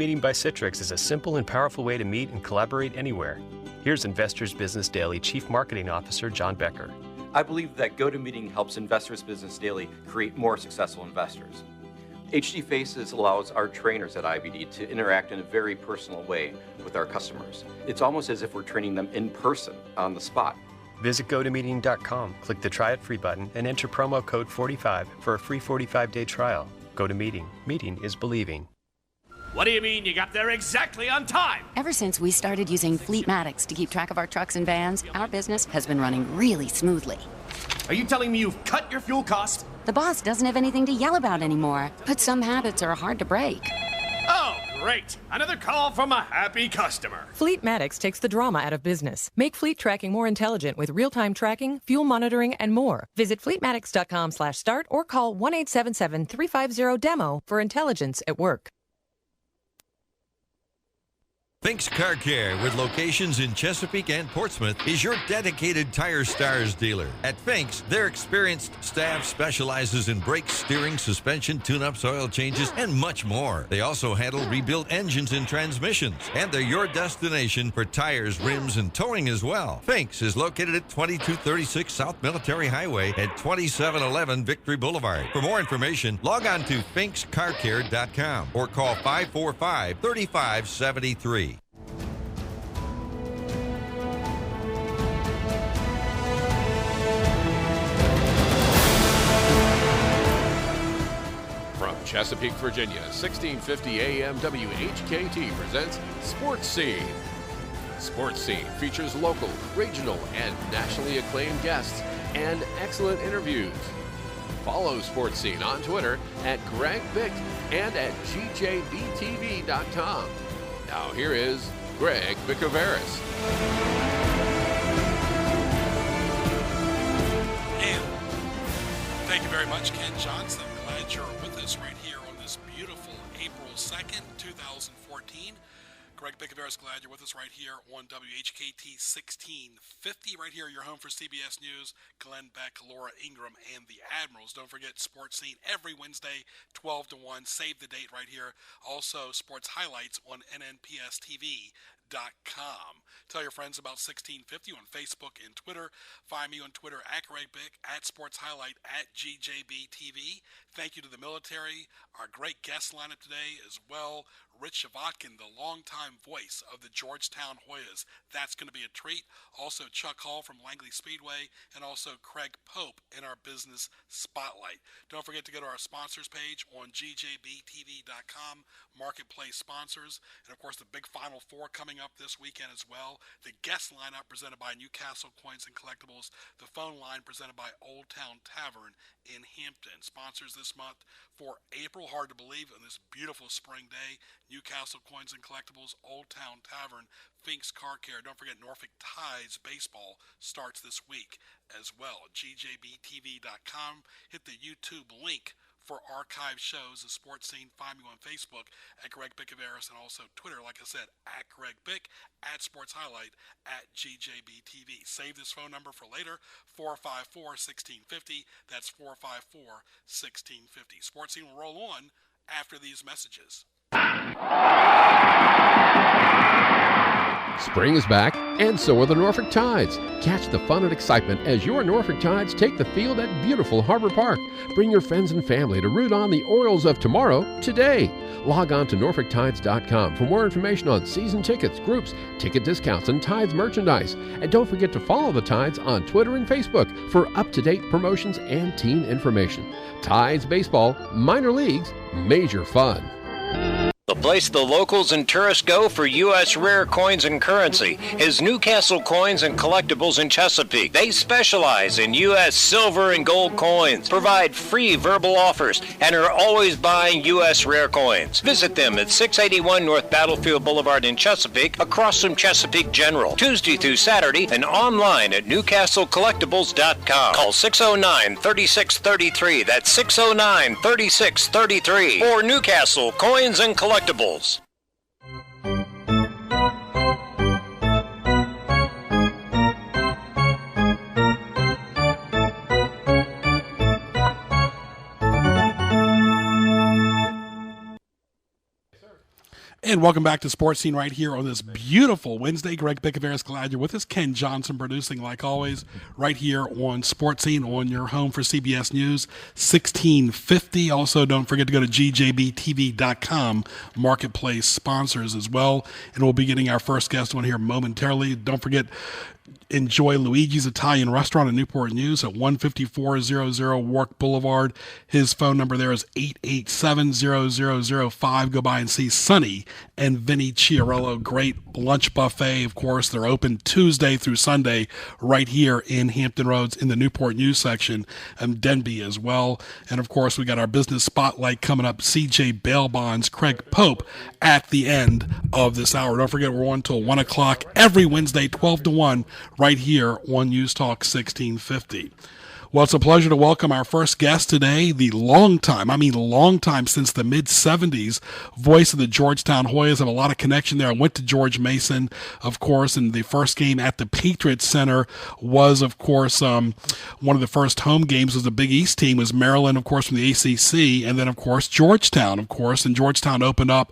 Meeting by Citrix is a simple and powerful way to meet and collaborate anywhere. Here's Investors Business Daily Chief Marketing Officer John Becker. I believe that GoToMeeting helps Investors Business Daily create more successful investors. HD Faces allows our trainers at IBD to interact in a very personal way with our customers. It's almost as if we're training them in person on the spot. Visit GoToMeeting.com, click the Try It Free button, and enter promo code 45 for a free 45-day trial. GoToMeeting. Meeting is believing. What do you mean you got there exactly on time? Ever since we started using Fleetmatics to keep track of our trucks and vans, our business has been running really smoothly. Are you telling me you've cut your fuel cost? The boss doesn't have anything to yell about anymore, but some habits are hard to break. Oh, great. Another call from a happy customer. Fleetmatics takes the drama out of business. Make fleet tracking more intelligent with real-time tracking, fuel monitoring, and more. Visit fleetmatics.com/start or call 1-877-350-DEMO for intelligence at work. Fink's Car Care, with locations in Chesapeake and Portsmouth, is your dedicated Tire Stars dealer. At Fink's, their experienced staff specializes in brakes, steering, suspension, tune-ups, oil changes, and much more. They also handle rebuilt engines and transmissions, and they're your destination for tires, rims, and towing as well. Fink's is located at 2236 South Military Highway at 2711 Victory Boulevard. For more information, log on to finkscarcare.com or call 545-3573. Chesapeake, Virginia, 1650 AM WHKT presents Sports Scene. Sports Scene features local, regional, and nationally acclaimed guests and excellent interviews. Follow Sports Scene on Twitter at Greg Bick and at GJBTV.com. Now here is Greg Bickaveris. And thank you very much, Ken Johnson. Glad you're with us right here on this beautiful April 2nd, 2014. Greg Bickaveris, glad you're with us right here on WHKT 1650, right here, your home for CBS News. Glenn Beck, Laura Ingram, and the Admirals. Don't forget Sports Scene every Wednesday, 12 to 1. Save the date right here. Also, sports highlights on NNPSTV.com. Tell your friends about 1650 on Facebook and Twitter. Find me on Twitter at Greg Bick, at Sports Highlight, at GJBTV. Thank you to the military. Our great guest lineup today as well. Rich Shavotkin, the longtime voice of the Georgetown Hoyas. That's going to be a treat. Also Chuck Hall from Langley Speedway, and also Craig Pope in our business spotlight. Don't forget to go to our sponsors page on GJBTV.com, Marketplace Sponsors, and of course the big Final Four coming up this weekend as well. The guest lineup presented by Newcastle Coins and Collectibles. The phone line presented by Old Town Tavern in Hampton. Sponsors this month for April, hard to believe, on this beautiful spring day. Newcastle Coins and Collectibles, Old Town Tavern, Fink's Car Care. Don't forget Norfolk Tides baseball starts this week as well. GJBTV.com. Hit the YouTube link for archive shows. The Sports Scene. Find me on Facebook at Greg Bickaveris, and also Twitter, like I said, at Greg Bick, at Sports Highlight, at GJBTV. Save this phone number for later, 454-1650. That's 454-1650. Sports Scene will roll on after these messages. Spring is back, and so are the Norfolk Tides. Catch the fun and excitement as your Norfolk Tides take the field at beautiful Harbor Park. Bring your friends and family to root on the Orioles of tomorrow today. Log on to NorfolkTides.com for more information on season tickets, groups, ticket discounts, and Tides merchandise. And don't forget to follow the Tides on Twitter and Facebook for up-to-date promotions and team information. Tides Baseball, minor leagues, major fun. The place the locals and tourists go for U.S. rare coins and currency is Newcastle Coins and Collectibles in Chesapeake. They specialize in U.S. silver and gold coins, provide free verbal offers, and are always buying U.S. rare coins. Visit them at 681 North Battlefield Boulevard in Chesapeake, across from Chesapeake General, Tuesday through Saturday, and online at NewcastleCollectibles.com. Call 609-3633. That's 609-3633 for Newcastle Coins and Collectibles. And welcome back to Sports Scene right here on this beautiful Wednesday. Greg Bicaveras, glad you're with us. Ken Johnson producing, like always, right here on Sports Scene on your home for CBS News, 1650. Also, don't forget to go to gjbtv.com, marketplace sponsors as well. And we'll be getting our first guest on here momentarily. Don't forget, enjoy Luigi's Italian Restaurant in Newport News at 15400 Warwick Boulevard. His phone number there is 887-0005. Go by and see Sonny and Vinny Chiarello. Great lunch buffet, of course. They're open Tuesday through Sunday right here in Hampton Roads in the Newport News section, and Denby as well. And, of course, we got our business spotlight coming up, CJ Bail Bonds, Craig Pope, at the end of this hour. Don't forget, we're on until 1 o'clock every Wednesday, 12 to 1, right here on News Talk 1650. Well, it's a pleasure to welcome our first guest today, the long time since the mid-'70s, voice of the Georgetown Hoyas. Have a lot of connection there. I went to George Mason, of course, and the first game at the Patriots Center was, of course, one of the first home games was the Big East team, was Maryland, of course, from the ACC, and then, of course, Georgetown, of course. And Georgetown opened up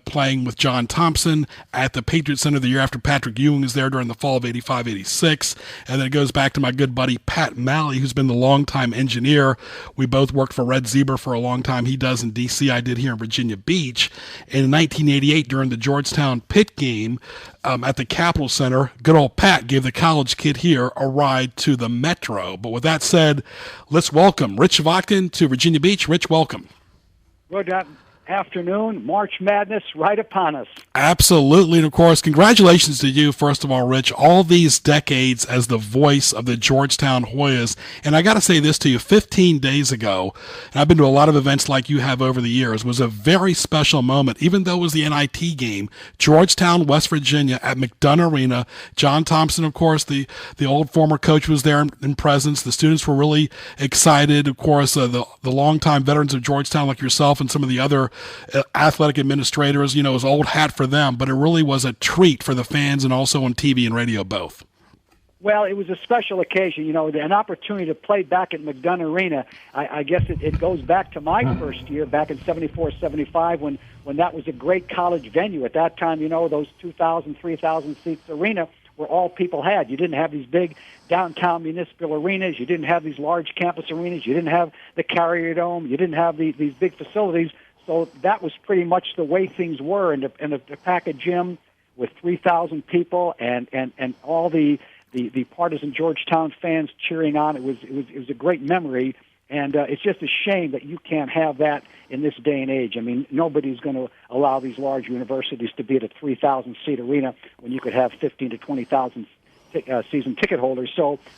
playing with John Thompson at the Patriots Center the year after Patrick Ewing was there during the fall of 85-86. And then it goes back to my good buddy Pat Malley, who's been the longtime engineer. We both worked for Red Zebra for a long time. He does in D.C., I did here in Virginia Beach. And in 1988, during the Georgetown Pitt game at the Capitol Center, good old Pat gave the college kid here a ride to the Metro. But with that said, let's welcome Rich Vodkin to Virginia Beach. Rich, welcome. Good afternoon. March Madness right upon us. Absolutely. And, of course, congratulations to you, first of all, Rich, all these decades as the voice of the Georgetown Hoyas. And I got to say this to you, 15 days ago, and I've been to a lot of events like you have over the years, was a very special moment, even though it was the NIT game. Georgetown, West Virginia at McDonough Arena. John Thompson, of course, the old former coach, was there in presence. The students were really excited. Of course, the longtime veterans of Georgetown like yourself and some of the other athletic administrators, it was old hat for them, but it really was a treat for the fans and also on TV and radio both. Well, it was a special occasion, an opportunity to play back at McDonough Arena. I guess it goes back to my first year, back in 74, 75, when that was a great college venue. At that time, those 2,000, 3,000 seats arena were all people had. You didn't have these big downtown municipal arenas. You didn't have these large campus arenas. You didn't have the Carrier Dome. You didn't have these big facilities. So that was pretty much the way things were, and a packed gym with 3,000 people and all the partisan Georgetown fans cheering on. It was a great memory, and it's just a shame that you can't have that in this day and age. I mean, nobody's going to allow these large universities to be at a 3,000-seat arena when you could have 15 to 20,000 season ticket holders.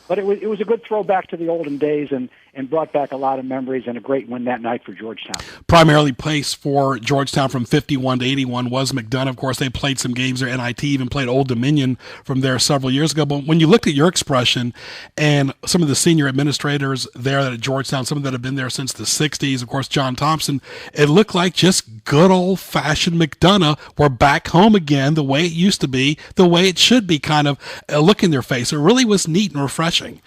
But it was a good throwback to the olden days and brought back a lot of memories, and a great win that night for Georgetown. Primarily placed for Georgetown from 51 to 81 was McDonough. Of course, they played some games there. NIT even played Old Dominion from there several years ago. But when you looked at your expression and some of the senior administrators there at Georgetown, some of that have been there since the 60s, of course, John Thompson, it looked like just good old-fashioned McDonough. We're back home again the way it used to be, the way it should be, kind of a look in their face. It really was neat and refreshing.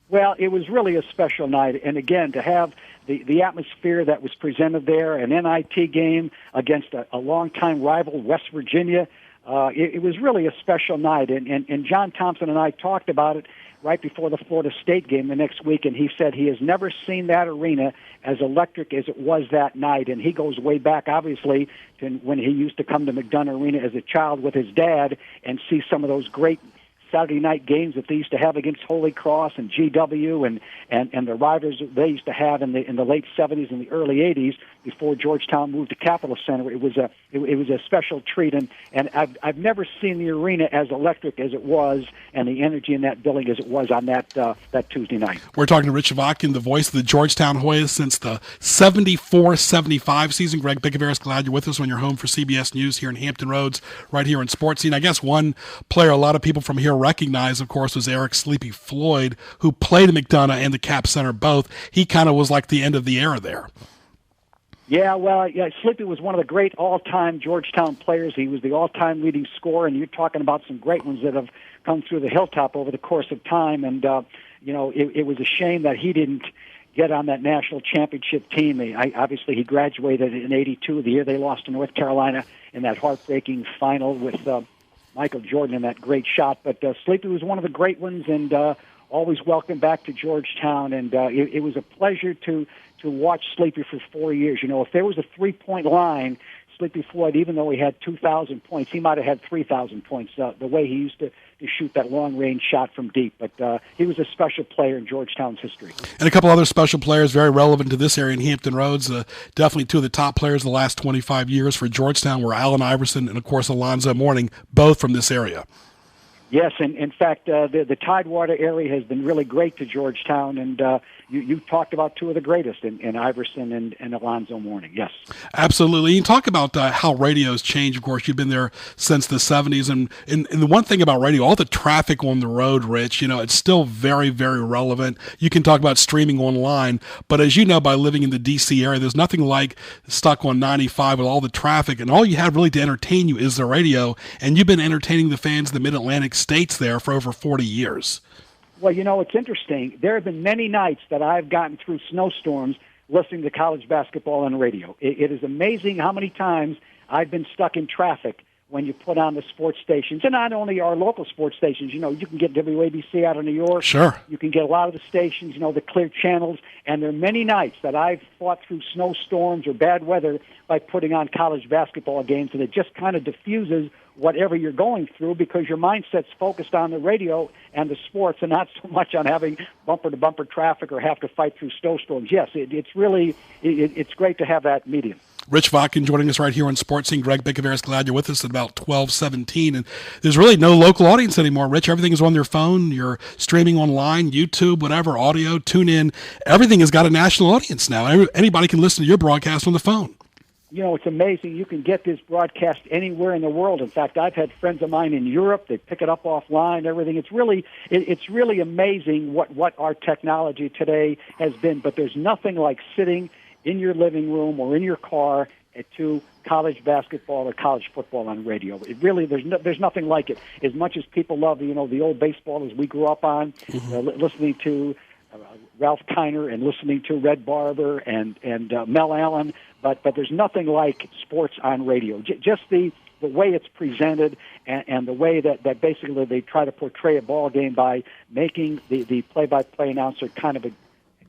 Well, it was really a special night, and again, to have the atmosphere that was presented there, an NIT game against a longtime rival, West Virginia, it was really a special night, and John Thompson and I talked about it right before the Florida State game the next week, and he said he has never seen that arena as electric as it was that night, and he goes way back, obviously, to when he used to come to McDonough Arena as a child with his dad and see some of those great Saturday night games that they used to have against Holy Cross and GW and the rivals they used to have in the late 70s and the early 80s before Georgetown moved to Capitol Center. It was a special treat, and I've never seen the arena as electric as it was and the energy in that building as it was on that Tuesday night. We're talking to Rich Vodkin, the voice of the Georgetown Hoyas since the 74-75 season. Greg Bicaveras, glad you're with us when you're home for CBS News here in Hampton Roads, right here in Sports Scene. I guess one player a lot of people from here recognize, of course, was Eric Sleepy Floyd, who played at McDonough and the Cap Center both. He kind of was like the end of the era there. Yeah, well, Sleepy was one of the great all-time Georgetown players. He was the all-time leading scorer, and you're talking about some great ones that have come through the Hilltop over the course of time. And, it was a shame that he didn't get on that national championship team. Obviously, he graduated in '82, the year they lost to North Carolina in that heartbreaking final with Michael Jordan in that great shot. But Sleepy was one of the great ones, and always welcome back to Georgetown. And it was a pleasure to watch Sleepy for 4 years. You know, if there was a three-point line, Sleepy Floyd, even though he had 2,000 points, he might have had 3,000 points, the way he used to shoot that long-range shot from deep. But he was a special player in Georgetown's history. And a couple other special players very relevant to this area in Hampton Roads. Definitely two of the top players of the last 25 years for Georgetown were Allen Iverson and, of course, Alonzo Mourning, both from this area. Yes, and in fact, the Tidewater area has been really great to Georgetown, and you talked about two of the greatest in Iverson and Alonzo Mourning. Yes, absolutely. You talk about how radio's changed. Of course, you've been there since the 70s, and the one thing about radio, all the traffic on the road, Rich, you know, it's still very, very relevant. You can talk about streaming online, but as you know, by living in the D.C. area, there's nothing like stuck on 95 with all the traffic, and all you have really to entertain you is the radio, and you've been entertaining the fans of the Mid-Atlantic states there for over 40 years. Well, you know, it's interesting. There have been many nights that I've gotten through snowstorms listening to college basketball on radio. It is amazing how many times I've been stuck in traffic when you put on the sports stations, and not only our local sports stations. You know, you can get WABC out of New York. Sure. You can get a lot of the stations, you know, the clear channels, and there are many nights that I've fought through snowstorms or bad weather by putting on college basketball games, and it just kind of diffuses whatever you're going through because your mindset's focused on the radio and the sports and not so much on having bumper-to-bumper traffic or have to fight through snowstorms. Yes, it's really it's great to have that medium. Rich Vodkin joining us right here on Sports Scene. Greg Bicoveris, glad you're with us at about 12:17. And there's really no local audience anymore, Rich. Everything is on their phone. You're streaming online, YouTube, whatever, audio, tune in. Everything has got a national audience now. Anybody can listen to your broadcast on the phone. You know, it's amazing. You can get this broadcast anywhere in the world. In fact, I've had friends of mine in Europe. They pick it up offline, everything. It's really amazing what our technology today has been. But there's nothing like sitting in your living room or in your car to college basketball or college football on radio. It really, there's nothing like it. As much as people love, you know, the old baseball as we grew up on, listening to Ralph Kiner and listening to Red Barber and Mel Allen, but there's nothing like sports on radio. Just the way it's presented and the way that basically they try to portray a ball game by making the play-by-play announcer kind of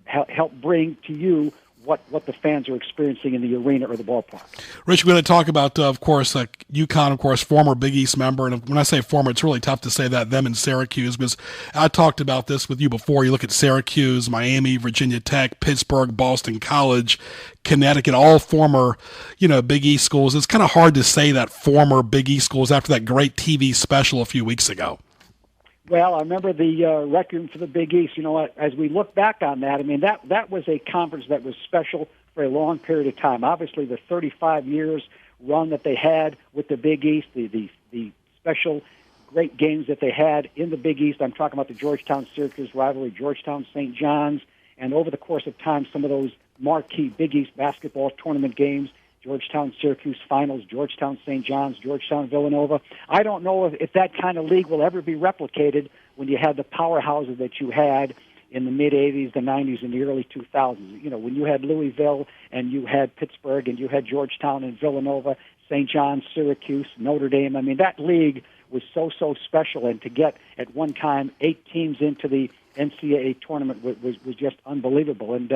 help bring to you what the fans are experiencing in the arena or the ballpark. Rich, we're going to talk about, of course, UConn, of course, former Big East member. And when I say former, it's really tough to say that, them and Syracuse, because I talked about this with you before. You look at Syracuse, Miami, Virginia Tech, Pittsburgh, Boston College, Connecticut, all former, you know, Big East schools. It's kind of hard to say that former Big East schools after that great TV special a few weeks ago. Well, I remember the Requiem for the Big East. You know, as we look back on that, I mean, that was a conference that was special for a long period of time. Obviously, the 35 years run that they had with the Big East, the special great games that they had in the Big East. I'm talking about the Georgetown-Syracuse rivalry, Georgetown-St. John's, and over the course of time, some of those marquee Big East basketball tournament games, Georgetown-Syracuse finals, Georgetown-St. John's, Georgetown-Villanova. I don't know if that kind of league will ever be replicated when you had the powerhouses that you had in the mid-'80s, the '90s, and the early 2000s. You know, when you had Louisville and you had Pittsburgh and you had Georgetown and Villanova, St. John's, Syracuse, Notre Dame. I mean, that league was so special, and to get at one time 8 teams into the NCAA tournament was just unbelievable. And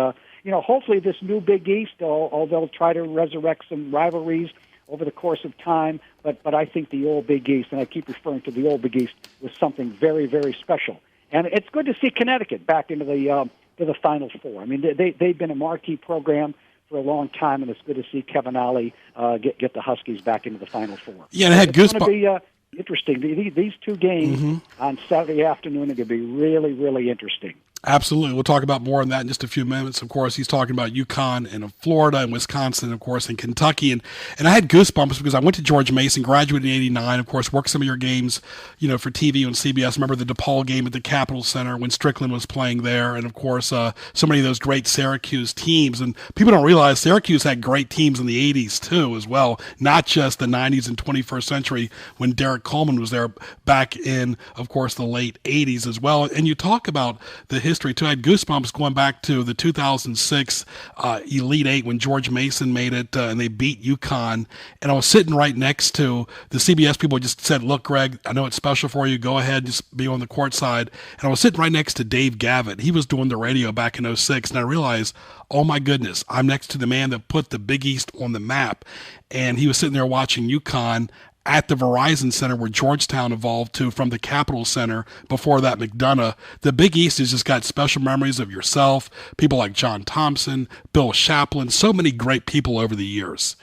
you know, hopefully this new Big East, although they'll try to resurrect some rivalries over the course of time, but I think the old Big East, and I keep referring to the old Big East, was something very, very special. And it's good to see Connecticut back into the Final Four. I mean, they've been a marquee program for a long time, and it's good to see Kevin Ollie get the Huskies back into the Final Four. Yeah, and it had goosebumps. It's going to be interesting. These two games on Saturday afternoon are going to be really, really interesting. Absolutely. We'll talk about more on that in just a few minutes. Of course, he's talking about UConn and Florida and Wisconsin, of course, and Kentucky. And I had goosebumps because I went to George Mason, graduated in '89, of course, worked some of your games, you know, for TV on CBS. Remember the DePaul game at the Capitol Center when Strickland was playing there. And, of course, so many of those great Syracuse teams. And people don't realize Syracuse had great teams in the 80s, too, as well, not just the 90s and 21st century when Derek Coleman was there back in, of course, the late 80s as well. And you talk about the history history, too. I had goosebumps going back to the 2006 Elite Eight when George Mason made it and they beat UConn. And I was sitting right next to the CBS people. Just said, look, Greg, I know it's special for you. Go ahead, just be on the court side. And I was sitting right next to Dave Gavitt. He was doing the radio back in 06. And I realized, oh, my goodness, I'm next to the man that put the Big East on the map. And he was sitting there watching UConn at the Verizon Center where Georgetown evolved to from the Capitol Center before that McDonough. The Big East has just got special memories of yourself, people like John Thompson, Bill Shaplin, so many great people over the years.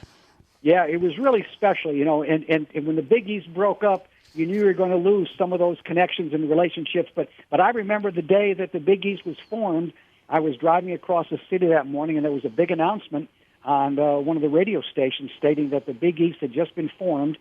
Yeah, it was really special, and when the Big East broke up, you knew you were going to lose some of those connections and relationships. But I remember the day that the Big East was formed, I was driving across the city that morning, and there was a big announcement on one of the radio stations stating that the Big East had just been formed.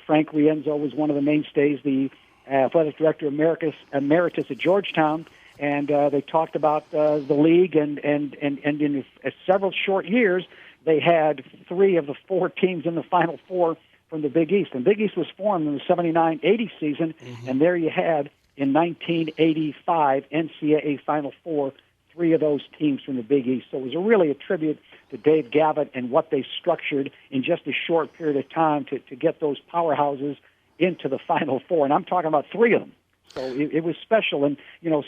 Frank Rienzo was one of the mainstays, the athletic director emeritus at Georgetown, and they talked about the league, and in several short years, they had 3 of the 4 teams in the Final Four from the Big East. And Big East was formed in the 79-80 season, and there you had, in 1985, NCAA Final Four, 3 of those teams from the Big East. So it was really a tribute to Dave Gavitt and what they structured in just a short period of time to get those powerhouses into the Final Four. And I'm talking about 3 of them. So it was special. And,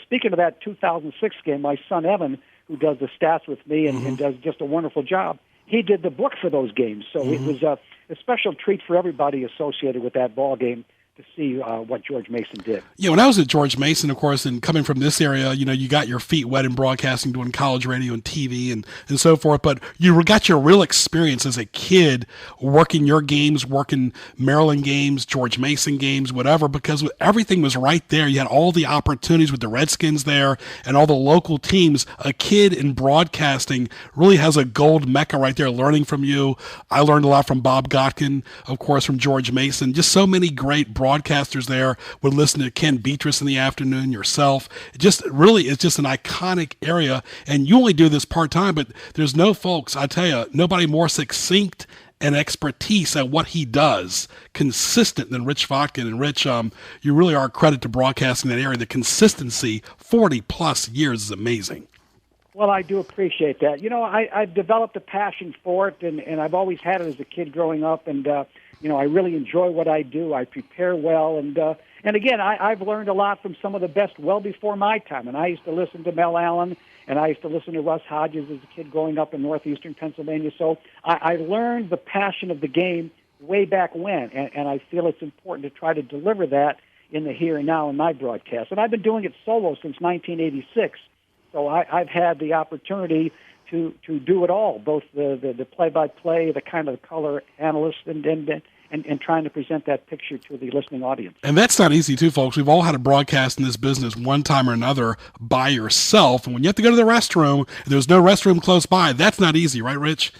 speaking of that 2006 game, my son Evan, who does the stats with me and does just a wonderful job, he did the book for those games. So it was a special treat for everybody associated with that ball game to see what George Mason did. Yeah, when I was at George Mason, of course, and coming from this area, you got your feet wet in broadcasting, doing college radio and TV and so forth, but you got your real experience as a kid working your games, working Maryland games, George Mason games, whatever, because everything was right there. You had all the opportunities with the Redskins there and all the local teams. A kid in broadcasting really has a gold mecca right there learning from you. I learned a lot from Bob Gotkin, of course, from George Mason. Just so many great broadcasters there. Would listen to Ken Beatrice in the afternoon, yourself. It's just an iconic area, and you only do this part-time, but there's folks, I tell you, nobody more succinct and expertise at what he does, consistent than Rich Vodkin. And Rich, you really are a credit to broadcasting that area. The consistency, 40-plus years, is amazing. Well, I do appreciate that. I've developed a passion for it, and I've always had it as a kid growing up, and I really enjoy what I do. I prepare well, and again, I've learned a lot from some of the best well before my time. And I used to listen to Mel Allen, and I used to listen to Russ Hodges as a kid growing up in northeastern Pennsylvania. So I learned the passion of the game way back when, and I feel it's important to try to deliver that in the here and now in my broadcast. And I've been doing it solo since 1986, so I've had the opportunity to do it all, both the play-by-play, the kind of color analyst, and trying to present that picture to the listening audience. And that's not easy, too, folks. We've all had a broadcast in this business one time or another by yourself. And when you have to go to the restroom, there's no restroom close by. That's not easy, right, Rich?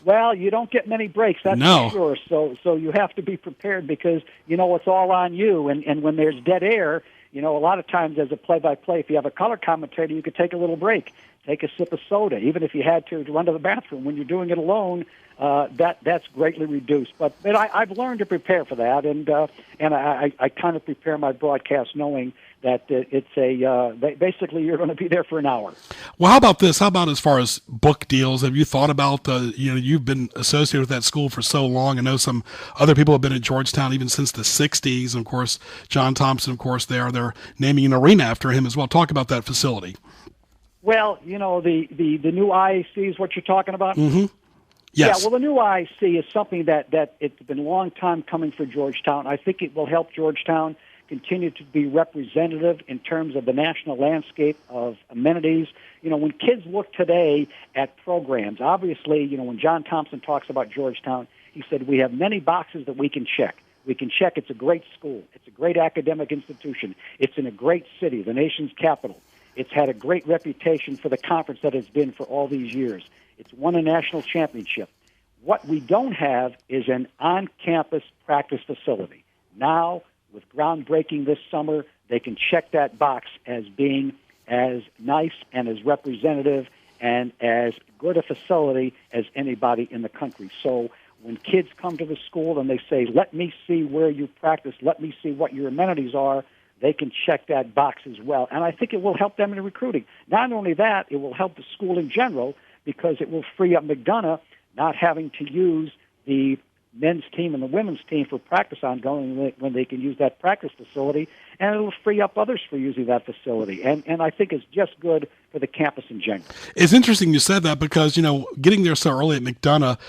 Well, you don't get many breaks, that's for sure. So you have to be prepared because, it's all on you. And when there's dead air, a lot of times as a play-by-play, if you have a color commentator, you could take a little break, take a sip of soda, even if you had to run to the bathroom. When you're doing it alone, that's greatly reduced. But I've learned to prepare for that, and I kind of prepare my broadcast knowing that it's basically you're going to be there for an hour. Well, how about this? How about as far as book deals? Have you thought about you've been associated with that school for so long. I know some other people have been at Georgetown even since the 60s. And of course, John Thompson, of course, they're naming an arena after him as well. Talk about that facility. Well, the new IAC is what you're talking about? Mm-hmm. Yes. Yeah, well, the new IAC is something that it's been a long time coming for Georgetown. I think it will help Georgetown continue to be representative in terms of the national landscape of amenities. When kids look today at programs, obviously, when John Thompson talks about Georgetown, he said we have many boxes that we can check. We can check it's a great school. It's a great academic institution. It's in a great city, the nation's capital. It's had a great reputation for the conference that it's been for all these years. It's won a national championship. What we don't have is an on-campus practice facility. Now, with groundbreaking this summer, they can check that box as being as nice and as representative and as good a facility as anybody in the country. So when kids come to the school and they say, let me see where you practice, let me see what your amenities are, they can check that box as well. And I think it will help them in recruiting. Not only that, it will help the school in general because it will free up McDonough not having to use the men's team and the women's team for practice ongoing when they can use that practice facility, and it will free up others for using that facility. And I think it's just good for the campus in general. It's interesting you said that because, getting there so early at McDonough,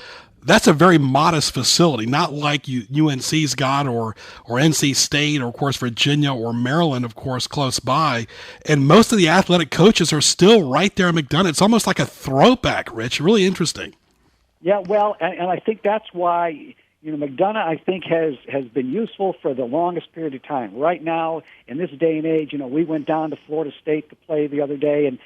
that's a very modest facility, not like UNC's got or NC State or, of course, Virginia or Maryland, of course, close by. And most of the athletic coaches are still right there at McDonough. It's almost like a throwback, Rich. Really interesting. Yeah, well, and I think that's why, McDonough, I think, has been useful for the longest period of time. Right now, in this day and age, we went down to Florida State to play the other day in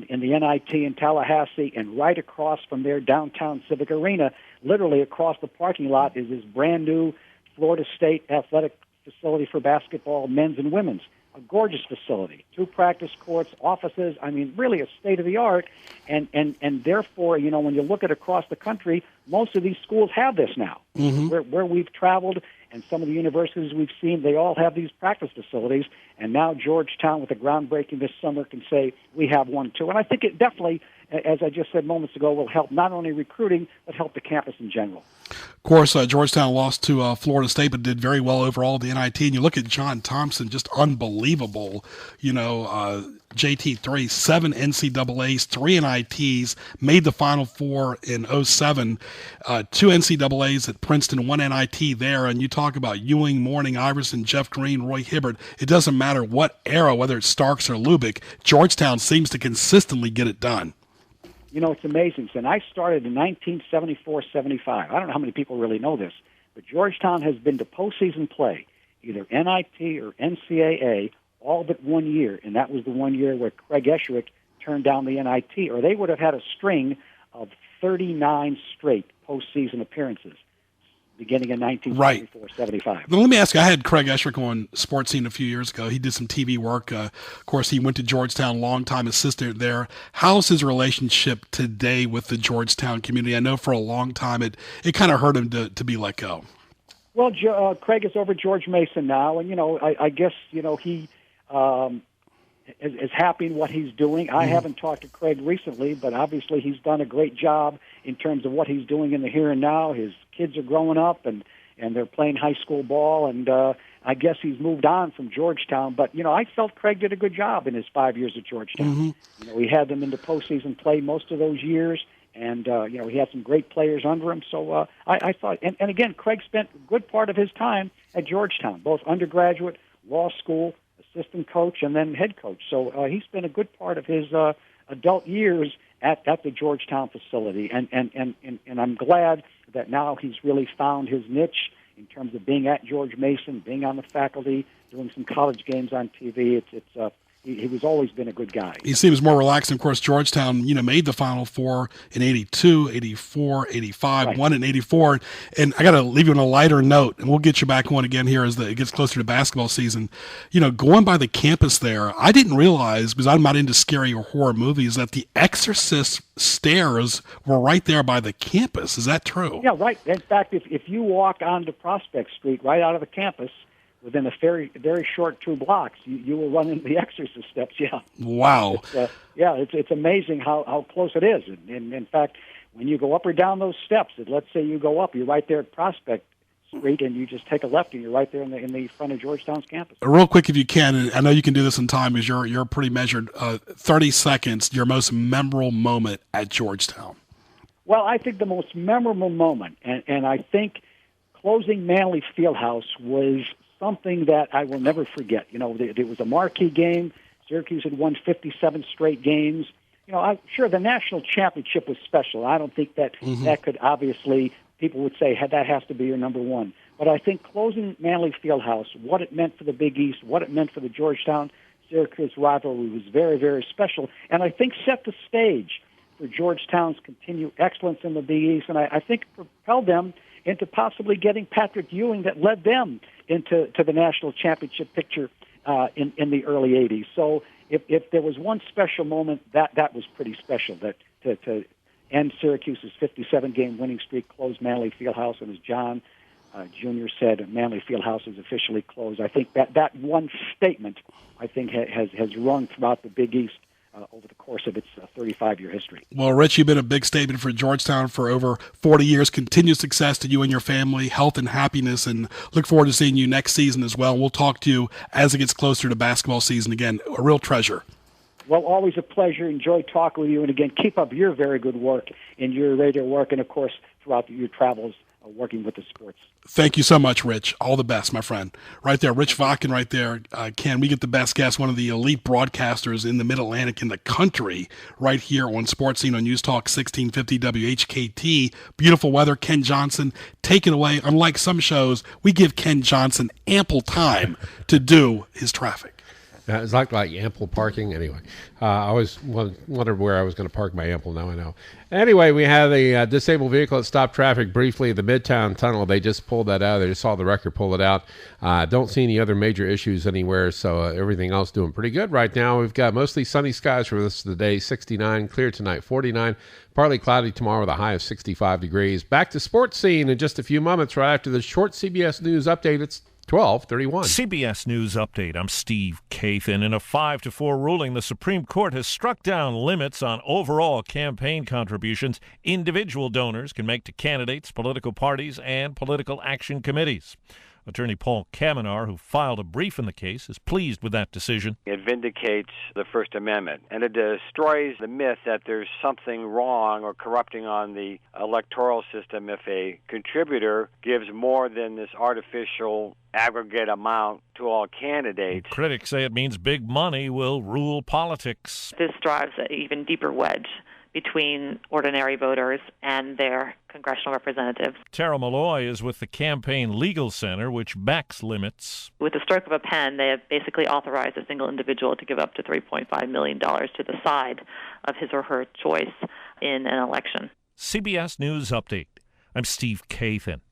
the NIT in Tallahassee, and right across from their downtown Civic Arena, literally across the parking lot, is this brand-new Florida State athletic facility for basketball, men's and women's. A gorgeous facility, 2 practice courts, offices. I mean, really a state-of-the-art. And therefore, when you look at across the country, most of these schools have this now. Mm-hmm. Where we've traveled and some of the universities we've seen, they all have these practice facilities. And now Georgetown, with the groundbreaking this summer, can say we have one too. And I think it definitely, as I just said moments ago, will help not only recruiting, but help the campus in general. Of course, Georgetown lost to Florida State, but did very well overall at the NIT. And you look at John Thompson, just unbelievable. JT3, 7 NCAAs, 3 NITs, made the Final Four in 2007, 2 NCAAs at Princeton, 1 NIT there. And you talk about Ewing, Mourning, Iverson, Jeff Green, Roy Hibbert. It doesn't matter what era, whether it's Starks or Lubick, Georgetown seems to consistently get it done. It's amazing. And I started in 1974-75. I don't know how many people really know this, but Georgetown has been to postseason play, either NIT or NCAA, all but 1 year, and that was the 1 year where Craig Esherick turned down the NIT, or they would have had a string of 39 straight postseason appearances beginning in 1974-75. Right. Now, let me ask you, I had Craig Esherick on Sports Scene a few years ago. He did some TV work. Of course, he went to Georgetown, long-time assistant there. How's his relationship today with the Georgetown community? I know for a long time it kind of hurt him to be let go. Well, Craig is over George Mason now, and, I guess, he is happy in what he's doing. I haven't talked to Craig recently, but obviously he's done a great job in terms of what he's doing in the here and now. His kids are growing up, and they're playing high school ball, and I guess he's moved on from Georgetown. But, I felt Craig did a good job in his 5 years at Georgetown. Mm-hmm. He had them into postseason play most of those years, and, he had some great players under him. So I thought, and again, Craig spent a good part of his time at Georgetown, both undergraduate, law school, assistant coach, and then head coach. So he spent a good part of his adult years at the Georgetown facility, and I'm glad that now he's really found his niche in terms of being at George Mason, being on the faculty, doing some college games on TV. He was always been a good guy. He seems more relaxed. And of course, Georgetown, made the Final Four in 82, 84, 85, right. Won in 84. And I got to leave you on a lighter note, and we'll get you back on again here as it gets closer to basketball season. Going by the campus there, I didn't realize, because I'm not into scary or horror movies, that the Exorcist stairs were right there by the campus. Is that true? Yeah, right. In fact, if you walk onto Prospect Street right out of the campus, within a very, very short 2 blocks, you will run into the Exorcist steps. Yeah. Wow. It's amazing how close it is. And in fact, when you go up or down those steps, let's say you go up, you're right there at Prospect Street, and you just take a left, and you're right there in the front of Georgetown's campus. Real quick, if you can, and I know you can do this in time, because you're pretty measured. 30 seconds, your most memorable moment at Georgetown. Well, I think the most memorable moment, and I think closing Manley Fieldhouse was something that I will never forget. It was a marquee game. Syracuse had won 57 straight games. I'm sure the national championship was special. I don't think that that could obviously, people would say that has to be your number one. But I think closing Manley Fieldhouse, what it meant for the Big East, what it meant for the Georgetown-Syracuse rivalry was very, very special. And I think set the stage for Georgetown's continued excellence in the Big East. And I think propelled them into possibly getting Patrick Ewing that led them into the national championship picture in the early 80s. So if there was one special moment, that was pretty special, that to end Syracuse's 57-game winning streak, close Manley Fieldhouse, and as John Junior said Manley Fieldhouse is officially closed. I think that one statement, I think, has rung throughout the Big East over the course of its 35-year history. Well, Rich, you've been a big statement for Georgetown for over 40 years. Continued success to you and your family, health and happiness, and look forward to seeing you next season as well. We'll talk to you as it gets closer to basketball season again. A real treasure. Well, always a pleasure. Enjoy talking with you. And again, keep up your very good work in your radio work and, of course, throughout your travels working with the sports. Thank you so much, Rich. All the best, my friend. Right there, Rich Vodkin right there. Ken, we get the best guest, one of the elite broadcasters in the Mid-Atlantic in the country, right here on Sports Scene on News Talk 1650 WHKT. Beautiful weather. Ken Johnson, take it away. Unlike some shows, we give Ken Johnson ample time to do his traffic. It's like ample parking. Anyway, I always wondered where I was going to park my ample. Now I know. Anyway, we have a disabled vehicle that stopped traffic briefly at the Midtown Tunnel. They just pulled that out. They just saw the wrecker pull it out. Don't see any other major issues anywhere, so everything else doing pretty good right now. We've got mostly sunny skies for the rest of the day, 69. Clear tonight, 49. Partly cloudy tomorrow with a high of 65 degrees. Back to Sports Scene in just a few moments right after the short CBS News update. It's 12:31. CBS News Update. I'm Steve Kathan. In a 5-4 ruling, the Supreme Court has struck down limits on overall campaign contributions individual donors can make to candidates, political parties, and political action committees. Attorney Paul Kamenar, who filed a brief in the case, is pleased with that decision. It vindicates the First Amendment, and it destroys the myth that there's something wrong or corrupting on the electoral system if a contributor gives more than this artificial aggregate amount to all candidates. Critics say it means big money will rule politics. This drives an even deeper wedge between ordinary voters and their congressional representatives. Tara Malloy is with the Campaign Legal Center, which backs limits. With the stroke of a pen, they have basically authorized a single individual to give up to $3.5 million to the side of his or her choice in an election. CBS News Update. I'm Steve Kathan.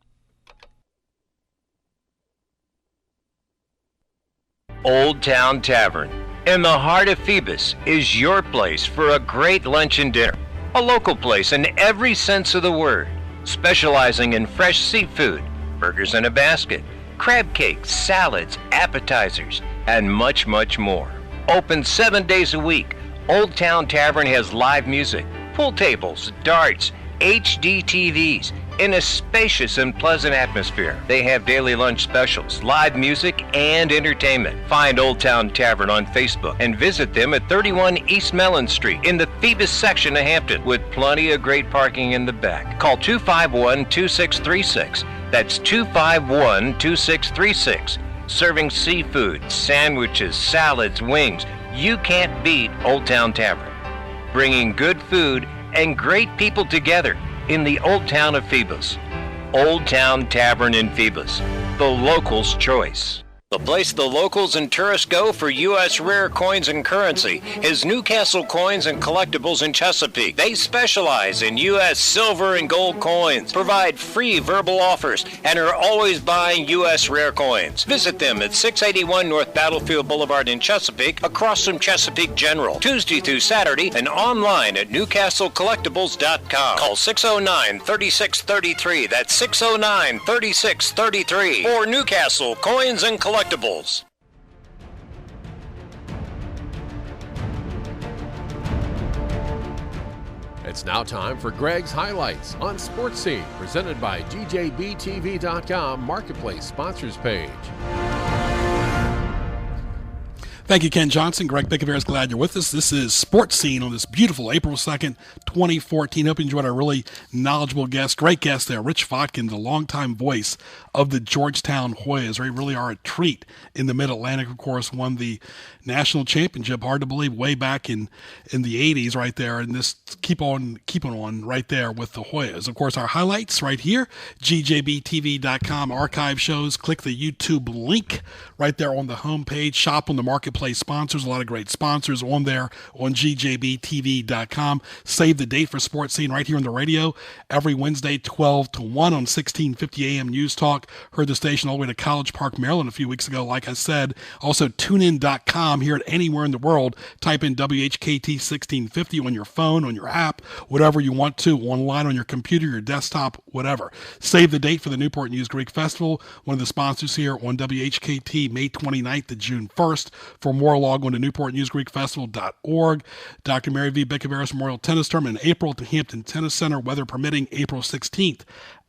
Old Town Tavern in the heart of Phoebus is your place for a great lunch and dinner. A local place in every sense of the word, specializing in fresh seafood, burgers in a basket, crab cakes, salads, appetizers, and much, much more. Open 7 days a week, Old Town Tavern has live music, pool tables, darts, HD TVs, in a spacious and pleasant atmosphere. They have daily lunch specials, live music, and entertainment. Find Old Town Tavern on Facebook and visit them at 31 East Mellon Street in the Phoebus section of Hampton, with plenty of great parking in the back. Call 251-2636. That's 251-2636. Serving seafood, sandwiches, salads, wings. You can't beat Old Town Tavern. Bringing good food and great people together in the Old Town of Phoebus. Old Town Tavern in Phoebus, the locals' choice. The place the locals and tourists go for U.S. rare coins and currency is Newcastle Coins and Collectibles in Chesapeake. They specialize in U.S. silver and gold coins, provide free verbal offers, and are always buying U.S. rare coins. Visit them at 681 North Battlefield Boulevard in Chesapeake, across from Chesapeake General, Tuesday through Saturday, and online at NewcastleCollectibles.com. Call 609-3633. That's 609-3633 for Newcastle Coins and Collectibles. It's now time for Greg's Highlights on Sports Scene, presented by DJBTV.com Marketplace Sponsors Page. Thank you, Ken Johnson. Greg Bickaveras, glad you're with us. This is Sports Scene on this beautiful April 2nd, 2014. Hope you enjoyed our really knowledgeable guest. Great guest there, Rich Vodkin, the longtime voice of the Georgetown Hoyas. They really are a treat in the Mid-Atlantic, of course, won the national championship, hard to believe, way back in the 80s right there, and this keeping on right there with the Hoyas. Of course, our highlights right here, GJBTV.com archive shows. Click the YouTube link right there on the homepage. Shop on the Marketplace replay sponsors, a lot of great sponsors on there on gjbtv.com. Save the date for Sports Scene right here on the radio every Wednesday, 12 to 1 on 1650 AM News Talk. Heard the station all the way to College Park, Maryland a few weeks ago, like I said. Also, tunein.com, hear it anywhere in the world. Type in WHKT 1650 on your phone, on your app, whatever you want to, online on your computer, your desktop, whatever. Save the date for the Newport News Greek Festival, one of the sponsors here on WHKT, May 29th to June 1st. For more, log on to newportnewsgreekfestival.org. Dr. Mary V. Bickaveris Memorial Tennis Tournament in April at the Hampton Tennis Center, weather permitting, April 16th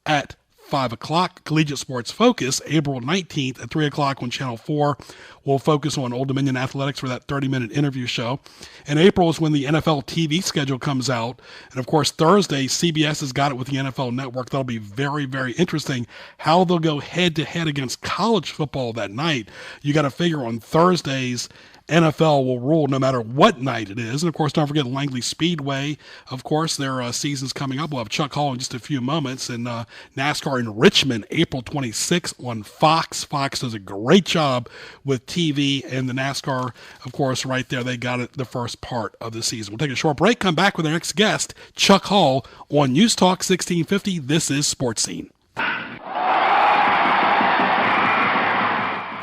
at 5 o'clock. Collegiate Sports Focus, April 19th at 3 o'clock on Channel 4. We'll focus on Old Dominion Athletics for that 30-minute interview show. And April is when the NFL TV schedule comes out. And, of course, Thursday, CBS has got it with the NFL Network. That'll be very, very interesting how they'll go head-to-head against college football that night. You got to figure on Thursdays, NFL will rule no matter what night it is. And, of course, don't forget Langley Speedway. Of course, their season's coming up. We'll have Chuck Hall in just a few moments. And NASCAR in Richmond, April 26th on Fox. Fox does a great job with TV. And the NASCAR, of course, right there, they got it the first part of the season. We'll take a short break, come back with our next guest, Chuck Hall, on News Talk 1650. This is Sports Scene.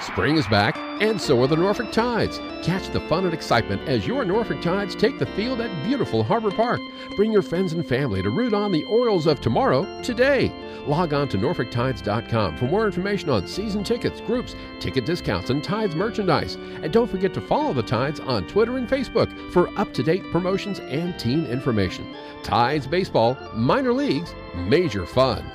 Spring is back, and so are the Norfolk Tides. Catch the fun and excitement as your Norfolk Tides take the field at beautiful Harbor Park. Bring your friends and family to root on the Orioles of tomorrow today. Log on to NorfolkTides.com for more information on season tickets, groups, ticket discounts, and Tides merchandise. And don't forget to follow the Tides on Twitter and Facebook for up-to-date promotions and team information. Tides Baseball, minor leagues, major fun.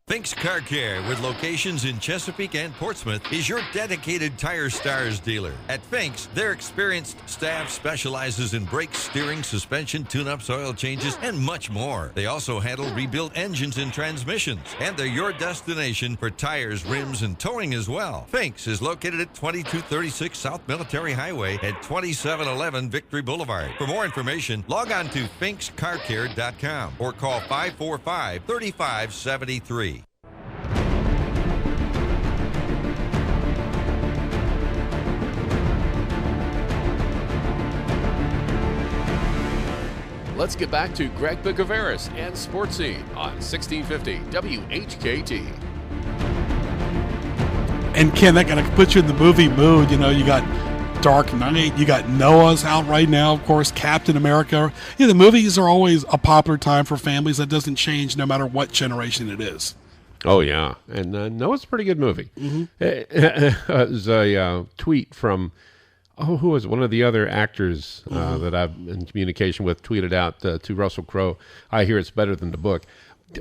Fink's Car Care, with locations in Chesapeake and Portsmouth, is your dedicated Tire Stars dealer. At Fink's, their experienced staff specializes in brakes, steering, suspension, tune-ups, oil changes, and much more. They also handle rebuilt engines and transmissions, and they're your destination for tires, rims, and towing as well. Fink's is located at 2236 South Military Highway at 2711 Victory Boulevard. For more information, log on to finkscarcare.com or call 545-3573. Let's get back to Greg Bickaveris and Sports Scene on 1650 WHKT. And Ken, that kind of puts you in the movie mood. You know, you got Dark Knight, you got Noah's out right now, of course, Captain America. The movies are always a popular time for families. That doesn't change no matter what generation it is. Oh, yeah. And Noah's a pretty good movie. Mm-hmm. There's a tweet from... who was one of the other actors that I'm in communication with tweeted out to Russell Crowe, I hear it's better than the book.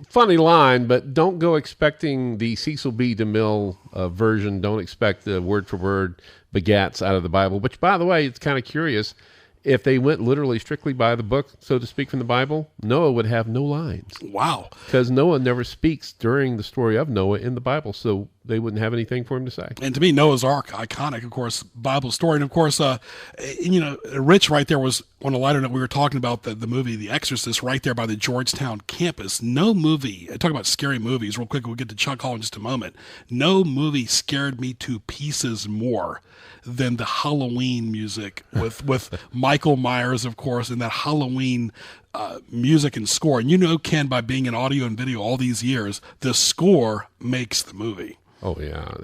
Funny line, but don't go expecting the Cecil B. DeMille version. Don't expect the word-for-word begats out of the Bible, which, by the way, it's kind of curious. If they went literally strictly by the book, so to speak, from the Bible, Noah would have no lines. Wow. Because Noah never speaks during the story of Noah in the Bible, so they wouldn't have anything for him to say. And to me, Noah's Ark, iconic, of course, Bible story. And, of course, Rich right there was, on a lighter note, we were talking about the movie The Exorcist right there by the Georgetown campus. No movie, talk about scary movies real quick, we'll get to Chuck Hall in just a moment. No movie scared me to pieces more than the Halloween music with Michael Myers, of course, and that Halloween music and score. And you know, Ken, by being in audio and video all these years, the score makes the movie. Oh, yeah.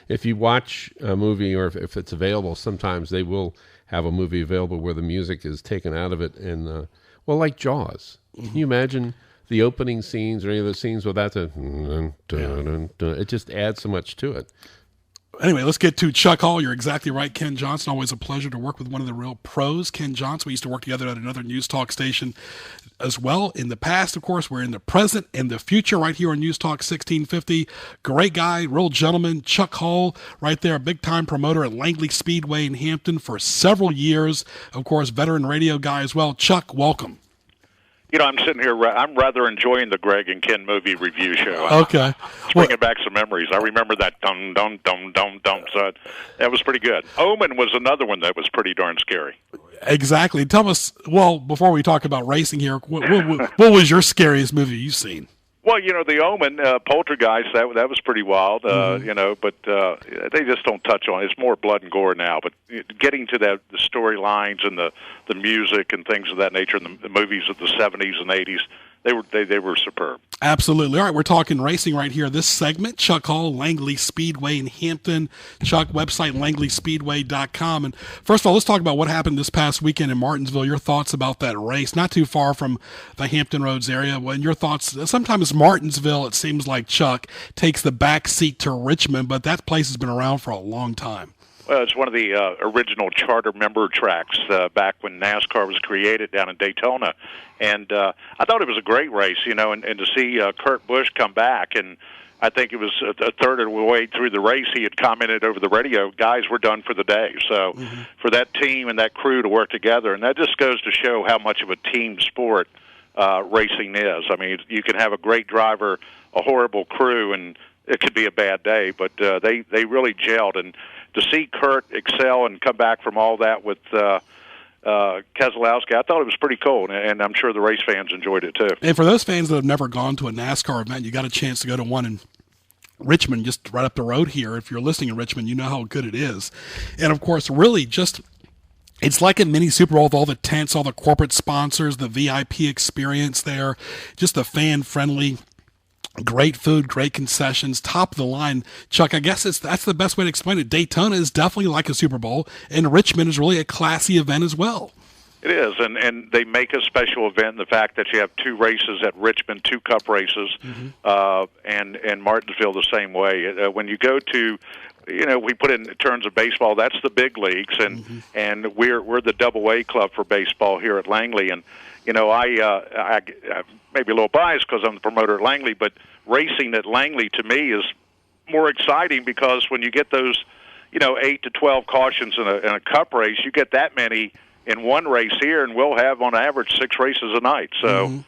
If you watch a movie or if it's available, sometimes they will have a movie available where the music is taken out of it. And, like Jaws. Mm-hmm. Can you imagine the opening scenes or any of those scenes without the... It just adds so much to it. Anyway, let's get to Chuck Hall. You're exactly right, Ken Johnson. Always a pleasure to work with one of the real pros, Ken Johnson. We used to work together at another News Talk station as well. In the past, of course, we're in the present and the future right here on News Talk 1650. Great guy, real gentleman, Chuck Hall, right there, a big-time promoter at Langley Speedway in Hampton for several years. Of course, veteran radio guy as well. Chuck, welcome. You know, I'm sitting here, I'm rather enjoying the Greg and Ken movie review show. Okay. It's bringing back some memories. I remember that dum-dum-dum-dum-dum. So that was pretty good. Omen was another one that was pretty darn scary. Exactly. Tell us, well, before we talk about racing here, what was your scariest movie you've seen? Well, the Omen, Poltergeist, that was pretty wild, but they just don't touch on it. It's more blood and gore now. But getting to the storylines and the music and things of that nature, and the movies of the 70s and 80s, they were superb. Absolutely. All right, we're talking racing right here. This segment, Chuck Hall, Langley Speedway in Hampton. Chuck, website, LangleySpeedway.com. And first of all, let's talk about what happened this past weekend in Martinsville. Your thoughts about that race, not too far from the Hampton Roads area. And your thoughts, sometimes Martinsville, it seems like, Chuck, takes the back seat to Richmond, but that place has been around for a long time. Well, it's one of the original charter member tracks back when NASCAR was created down in Daytona. And I thought it was a great race, and to see Kurt Busch come back, and I think it was a third of the way through the race, he had commented over the radio, guys, we're done for the day. So for that team and that crew to work together, and that just goes to show how much of a team sport racing is. I mean, you can have a great driver, a horrible crew, and it could be a bad day, but they really gelled. And to see Kurt excel and come back from all that with Keselowski, I thought it was pretty cool, and I'm sure the race fans enjoyed it too. And for those fans that have never gone to a NASCAR event, you got a chance to go to one in Richmond, just right up the road here. If you're listening in Richmond, you know how good it is. And of course, really just, it's like a mini Super Bowl with all the tents, all the corporate sponsors, the VIP experience there, just the fan-friendly, great food, great concessions, top of the line. Chuck, I guess that's the best way to explain it. Daytona is definitely like a Super Bowl, and Richmond is really a classy event as well. It is, and they make a special event, the fact that you have two races at Richmond, two Cup races, and Martinsville the same way. When you go to, we put it in terms of baseball, that's the big leagues, and we're the Double-A club for baseball here at Langley, and I maybe a little biased because I'm the promoter at Langley, but racing at Langley to me is more exciting because when you get those, 8 to 12 cautions in a Cup race, you get that many in one race here, and we'll have on average 6 races a night. So,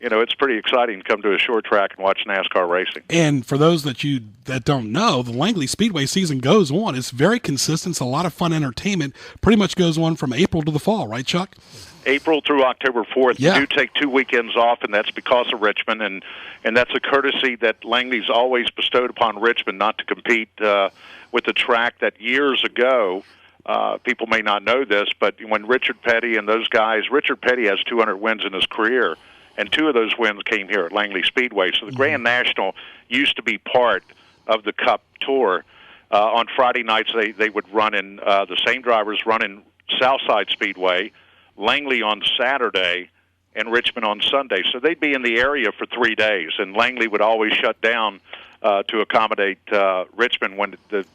it's pretty exciting to come to a short track and watch NASCAR racing. And for those that don't know, the Langley Speedway season goes on. It's very consistent. It's a lot of fun entertainment. Pretty much goes on from April to the fall, right, Chuck? April through October 4th. Yeah. We do take 2 weekends off, and that's because of Richmond, and that's a courtesy that Langley's always bestowed upon Richmond not to compete with the track that years ago, people may not know this, but when Richard Petty and those guys, Richard Petty has 200 wins in his career, and 2 of those wins came here at Langley Speedway. So the Grand National used to be part of the Cup Tour. On Friday nights, they would run in, the same drivers run in Southside Speedway, Langley on Saturday, and Richmond on Sunday. So they'd be in the area for 3 days, and Langley would always shut down to accommodate Richmond when the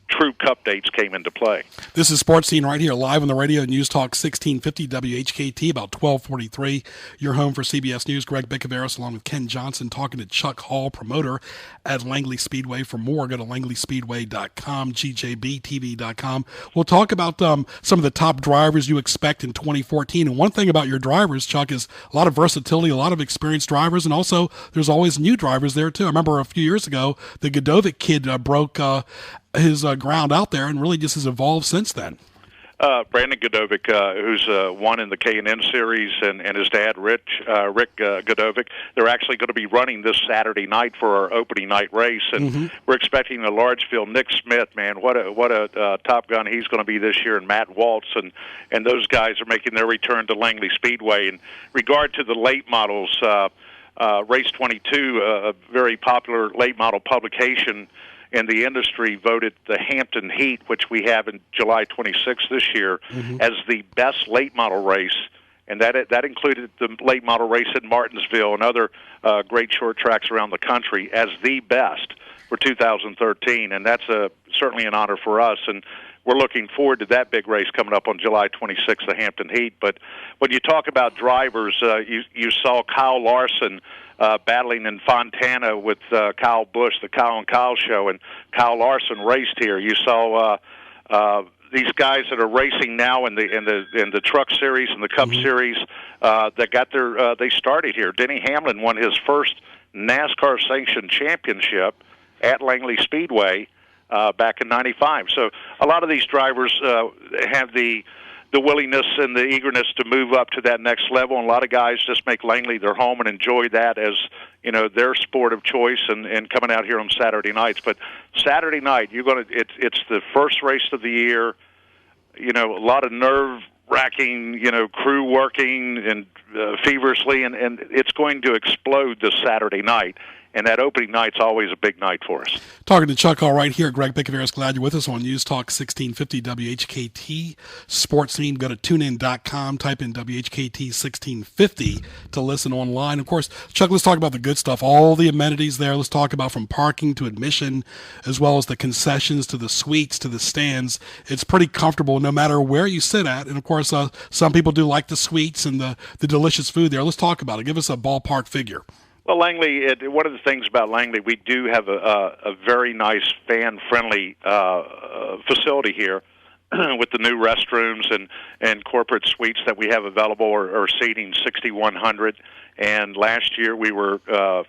true Cup dates came into play. This is Sports Scene right here, live on the radio, News Talk 1650 WHKT, about 1243. Your home for CBS News. Greg Bickaveros along with Ken Johnson talking to Chuck Hall, promoter at Langley Speedway. For more, go to LangleySpeedway.com, GJBTV.com. We'll talk about some of the top drivers you expect in 2014. And one thing about your drivers, Chuck, is a lot of versatility, a lot of experienced drivers, and also there's always new drivers there, too. I remember a few years ago, the Godovic kid broke his ground out there and really just has evolved since then. Brandon Godovic, who's won in the K&N Series, and his dad, Rick Godovic, they're actually going to be running this Saturday night for our opening night race, and we're expecting a large field. Nick Smith, man, what a Top Gun he's going to be this year, and Matt Waltz, and those guys are making their return to Langley Speedway. In regard to the late models, Race 22, a very popular late model publication in the industry, voted the Hampton Heat, which we have in July 26th this year, as the best late model race, and that included the late model race in Martinsville and other great short tracks around the country as the best for 2013, and that's certainly an honor for us, and we're looking forward to that big race coming up on July 26th, the Hampton Heat. But when you talk about drivers, you saw Kyle Larson battling in Fontana with Kyle Busch, the Kyle and Kyle show, and Kyle Larson raced here. You saw these guys that are racing now in the Truck Series and the Cup Series that got they started here. Denny Hamlin won his first NASCAR sanctioned championship at Langley Speedway back in '95. So a lot of these drivers have the the willingness and the eagerness to move up to that next level. And a lot of guys just make Langley their home and enjoy that as, you know, their sport of choice and coming out here on Saturday nights. But Saturday night, it's the first race of the year. You know, a lot of nerve-wracking, you know, crew working and feverishly, and it's going to explode this Saturday night. And that opening night's always a big night for us. Talking to Chuck Hall right here. Greg Bicaveras, glad you're with us on News Talk 1650 WHKT Sports Scene. Go to tunein.com, type in WHKT 1650 to listen online. Of course, Chuck, let's talk about the good stuff. All the amenities there. Let's talk about from parking to admission, as well as the concessions to the suites to the stands. It's pretty comfortable no matter where you sit at. And, of course, some people do like the suites and the delicious food there. Let's talk about it. Give us a ballpark figure. Well, Langley, one of the things about Langley, we do have a very nice fan-friendly facility here with the new restrooms and corporate suites that we have available are seating 6,100. And last year we were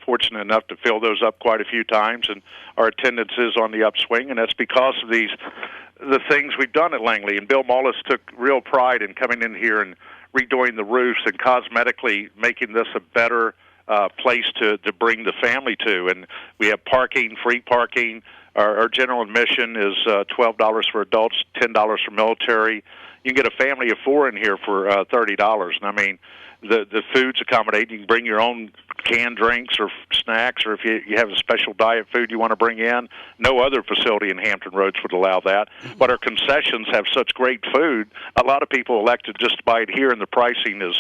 fortunate enough to fill those up quite a few times, and our attendance is on the upswing, and that's because of the things we've done at Langley. And Bill Mullis took real pride in coming in here and redoing the roofs and cosmetically making this a better place to bring the family to. And we have parking, free parking. Our general admission is $12 for adults, $10 for military. You can get a family of 4 in here for $30. And I mean, the food's accommodating. You can bring your own canned drinks or snacks, or if you have a special diet food you want to bring in. No other facility in Hampton Roads would allow that. But our concessions have such great food, a lot of people elect to just buy it here, and the pricing is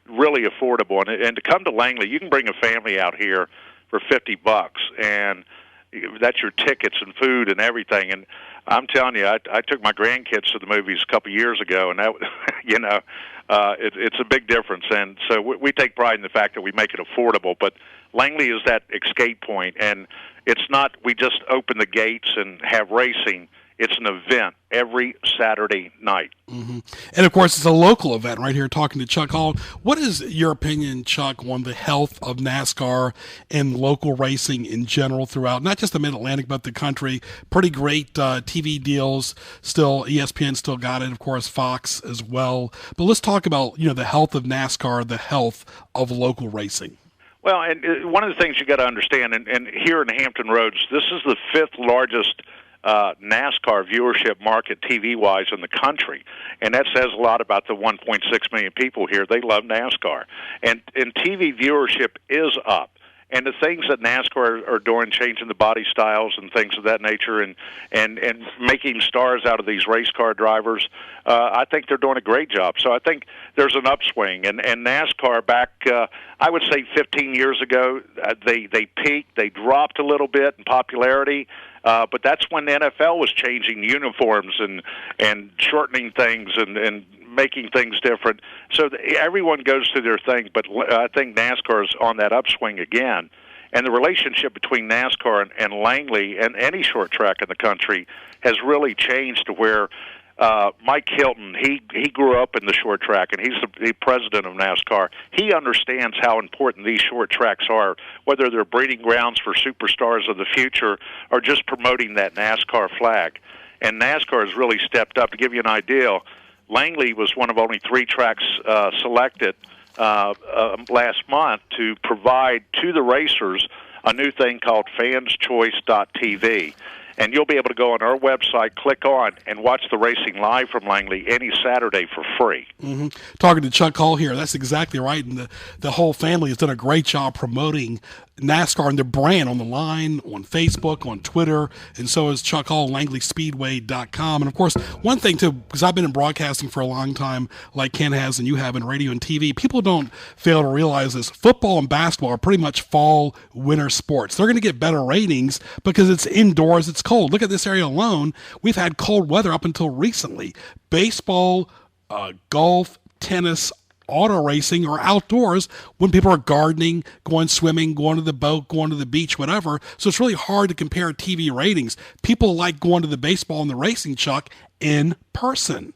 really affordable. And to come to Langley, you can bring a family out here for $50, and that's your tickets and food and everything. And I'm telling you, I took my grandkids to the movies a couple of years ago, and that, you know, it's a big difference. And so we take pride in the fact that we make it affordable. But Langley is that escape point, and it's not we just open the gates and have racing. It's an event every Saturday night. Mm-hmm. And, of course, it's a local event right here talking to Chuck Hall. What is your opinion, Chuck, on the health of NASCAR and local racing in general throughout, not just the Mid-Atlantic, but the country? Pretty great TV deals still. ESPN still got it, of course, Fox as well. But let's talk about, you know, the health of NASCAR, the health of local racing. Well, and one of the things you got to understand, and here in Hampton Roads, this is the 5th largest NASCAR viewership market TV-wise in the country, and that says a lot about the 1.6 million people here. They love NASCAR, and TV viewership is up. And the things that NASCAR are doing, changing the body styles and things of that nature, and making stars out of these race car drivers, I think they're doing a great job. So I think there's an upswing. And NASCAR back, I would say 15 years ago, they peaked. They dropped a little bit in popularity. But that's when the NFL was changing uniforms and shortening things and making things different. So everyone goes through their thing, but I think NASCAR is on that upswing again. And the relationship between NASCAR and Langley and any short track in the country has really changed to where Mike Hilton, he grew up in the short track, and he's the president of NASCAR. He understands how important these short tracks are, whether they're breeding grounds for superstars of the future or just promoting that NASCAR flag. And NASCAR has really stepped up. To give you an idea, Langley was one of only 3 tracks selected last month to provide to the racers a new thing called fanschoice.tv. And you'll be able to go on our website, click on, and watch the racing live from Langley any Saturday for free. Mm-hmm. Talking to Chuck Hall here. That's exactly right. And the whole family has done a great job promoting NASCAR and their brand on the line, on Facebook, on Twitter, and so is Chuck Hall, LangleySpeedway.com. And, of course, one thing, too, because I've been in broadcasting for a long time, like Ken has and you have in radio and TV, people don't fail to realize this. Football and basketball are pretty much fall, winter sports. They're going to get better ratings because it's indoors, it's cold. Look at this area alone. We've had cold weather up until recently. Baseball, golf, tennis, auto racing or outdoors when people are gardening, going swimming, going to the boat, going to the beach, whatever. So it's really hard to compare TV ratings. People like going to the baseball and the racing, Chuck, in person.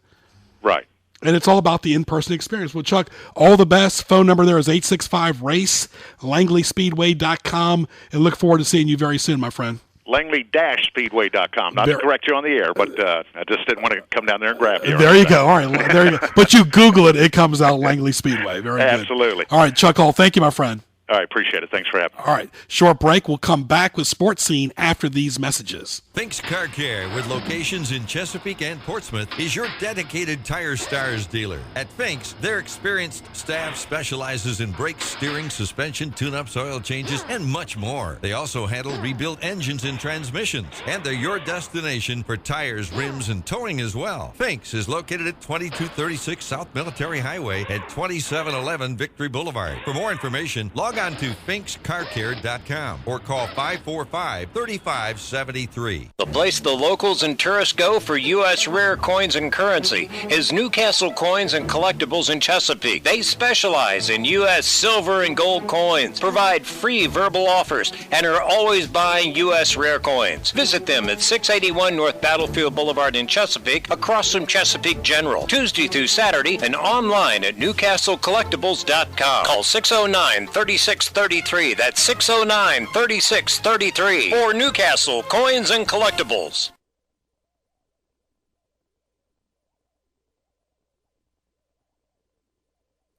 Right. And it's all about the in-person experience. Well, Chuck, all the best. Phone number there is 865-RACE, LangleySpeedway.com, and look forward to seeing you very soon, my friend. Langley-Speedway.com. Not to correct you on the air, but I just didn't want to come down there and grab you. There you go. All right, there you go. But you Google it, it comes out Langley Speedway. Very good. Absolutely. All right, Chuck Hall, thank you, my friend. All right, appreciate it. Thanks for having me. All right, short break. We'll come back with Sports Scene after these messages. Fink's Car Care, with locations in Chesapeake and Portsmouth, is your dedicated Tire Stars dealer. At Fink's, their experienced staff specializes in brakes, steering, suspension, tune-ups, oil changes, and much more. They also handle rebuilt engines and transmissions, and they're your destination for tires, rims, and towing as well. Fink's is located at 2236 South Military Highway at 2711 Victory Boulevard. For more information, log on to finkscarcare.com or call 545-3573. The place the locals and tourists go for U.S. rare coins and currency is Newcastle Coins and Collectibles in Chesapeake. They specialize in U.S. silver and gold coins, provide free verbal offers, and are always buying U.S. rare coins. Visit them at 681 North Battlefield Boulevard in Chesapeake, across from Chesapeake General, Tuesday through Saturday, and online at newcastlecollectibles.com. Call 609-3633. That's 609-3633 for Newcastle Coins and Collectibles.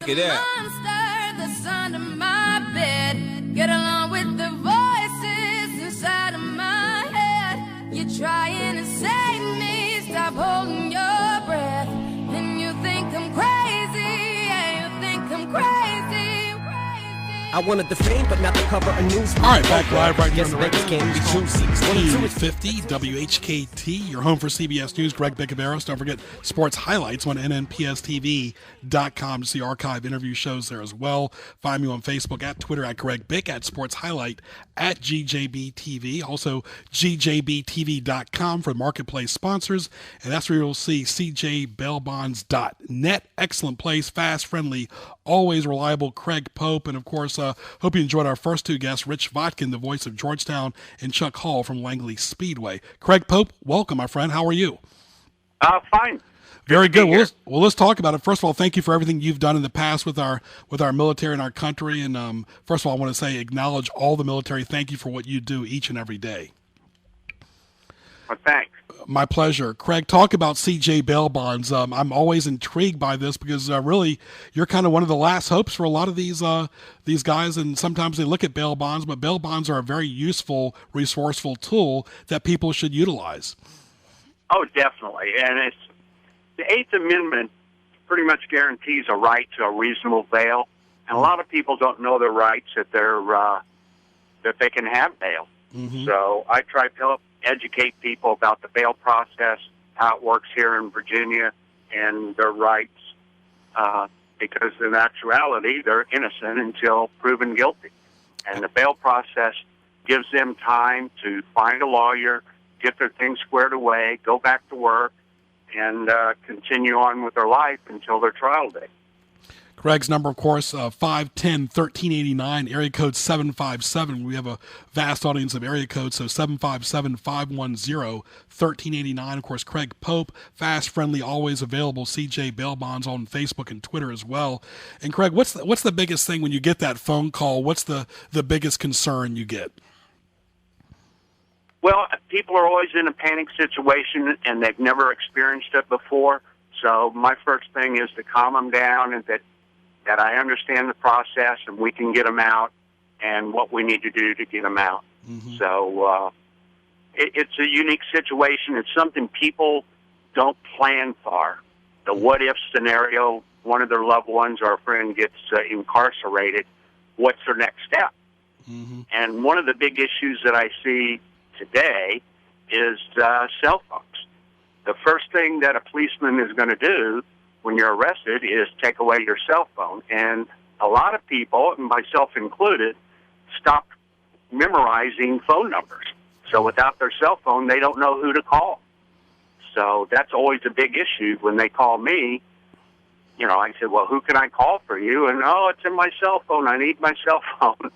Look at that. Monster that's under my bed. Get along with the voices inside of my head. You're trying to save me. Stop holding your breath. And you think I'm crazy. Yeah, you think I'm crazy. I wanted the fame, but not the cover of news. All right, back live right here on the radio. 1650 WHKT, your home for CBS News. Greg Bicaveros. Don't forget sports highlights on nnpstv.com to see archive interview shows there as well. Find me on Facebook, at Twitter, at Greg Bick, at Sports Highlight, at GJBTV. Also, GJBTV.com for marketplace sponsors. And that's where you'll see CJBailBonds.net. Excellent place, fast, friendly, always reliable. Craig Pope, and of course, hope you enjoyed our first two guests, Rich Vodkin, the voice of Georgetown, and Chuck Hall from Langley Speedway. Craig Pope, welcome, my friend. How are you? Fine. Very good. Well, let's talk about it. First of all, thank you for everything you've done in the past with our military and our country. And first of all, I want to say, acknowledge all the military. Thank you for what you do each and every day. Well, thanks. My pleasure. Craig, talk about CJ Bail Bonds. I'm always intrigued by this because really you're kind of one of the last hopes for a lot of these guys, and sometimes they look at bail bonds, but bail bonds are a very useful, resourceful tool that people should utilize. Oh, definitely. And the Eighth Amendment pretty much guarantees a right to a reasonable bail, and a lot of people don't know their rights, that they can have bail. Mm-hmm. So I try to help educate people about the bail process, how it works here in Virginia, and their rights, because in actuality, they're innocent until proven guilty. And the bail process gives them time to find a lawyer, get their things squared away, go back to work, and continue on with their life until their trial date. Greg's number, of course, 510-1389, area code 757. We have a vast audience of area codes, so 757-510-1389. Of course, Craig Pope, fast, friendly, always available. CJ Bail Bonds on Facebook and Twitter as well. And Craig, what's the biggest thing when you get that phone call? What's the biggest concern you get? Well, people are always in a panic situation, and they've never experienced it before. So my first thing is to calm them down, and that I understand the process, and we can get them out, and what we need to do to get them out. Mm-hmm. So it's a unique situation. It's something people don't plan for. The what-if scenario, one of their loved ones or a friend gets incarcerated, what's their next step? Mm-hmm. And one of the big issues that I see today is cell phones. The first thing that a policeman is going to do when you're arrested is take away your cell phone. And a lot of people, and myself included, stop memorizing phone numbers. So without their cell phone, they don't know who to call. So that's always a big issue when they call me. You know, I said, well, who can I call for you? And, it's in my cell phone. I need my cell phone.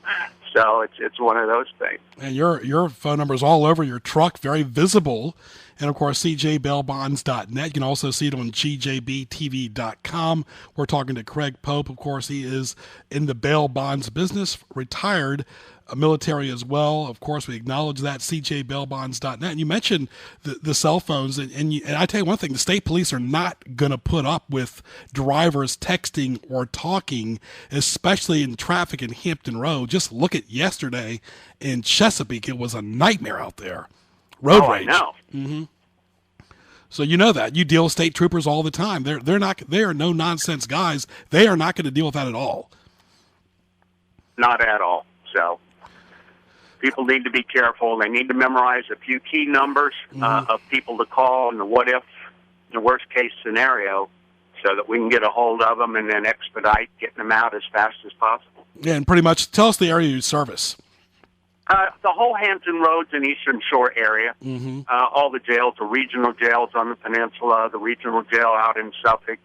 So it's one of those things. And your phone number is all over your truck, very visible. And, of course, CJBailBonds.net. You can also see it on GJBTV.com. We're talking to Craig Pope. Of course, he is in the bail bonds business, retired military as well. Of course, we acknowledge that, cjbailbonds.net. And you mentioned the cell phones, and I tell you one thing, the state police are not going to put up with drivers texting or talking, especially in traffic in Hampton Road. Just look at yesterday in Chesapeake. It was a nightmare out there. Road rage. I know. Mm-hmm. So you know that. You deal with state troopers all the time. They are no nonsense guys. They are not going to deal with that at all. Not at all. So people need to be careful. They need to memorize a few key numbers of people to call in the what if, in the worst case scenario, so that we can get a hold of them and then expedite getting them out as fast as possible. Yeah, and pretty much tell us the area you service. The whole Hampton Roads and Eastern Shore area, all the jails, the regional jails on the peninsula, the regional jail out in Suffolk,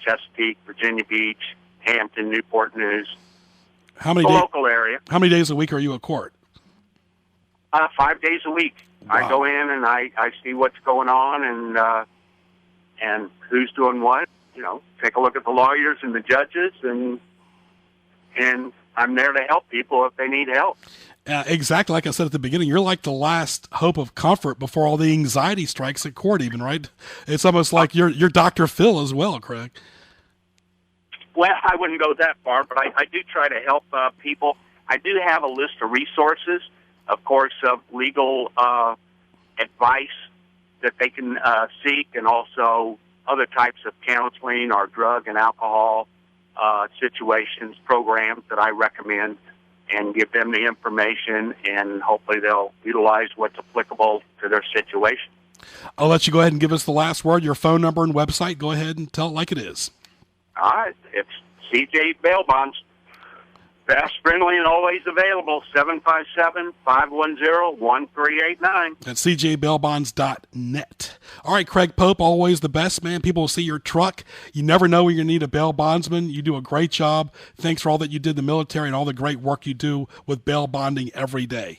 Chesapeake, Virginia Beach, Hampton, Newport News. How many local area. How many days a week are you at court? 5 days a week. Wow. I go in and I see what's going on and who's doing what. You know, take a look at the lawyers and the judges, and I'm there to help people if they need help. Exactly, like I said at the beginning, you're like the last hope of comfort before all the anxiety strikes at court, even, right? It's almost like you're Dr. Phil as well, Craig. Well, I wouldn't go that far, but I do try to help people. I do have a list of resources, of course, of legal advice that they can seek, and also other types of counseling or drug and alcohol situations, programs that I recommend, and give them the information, and hopefully they'll utilize what's applicable to their situation. I'll let you go ahead and give us the last word, your phone number and website. Go ahead and tell it like it is. All right, it's CJ Bail Bonds. Fast, friendly, and always available. 757-510-1389. That's cjbailbonds.net. All right, Craig Pope, always the best, man. People will see your truck. You never know when you're going to need a bail bondsman. You do a great job. Thanks for all that you did in the military and all the great work you do with bail bonding every day.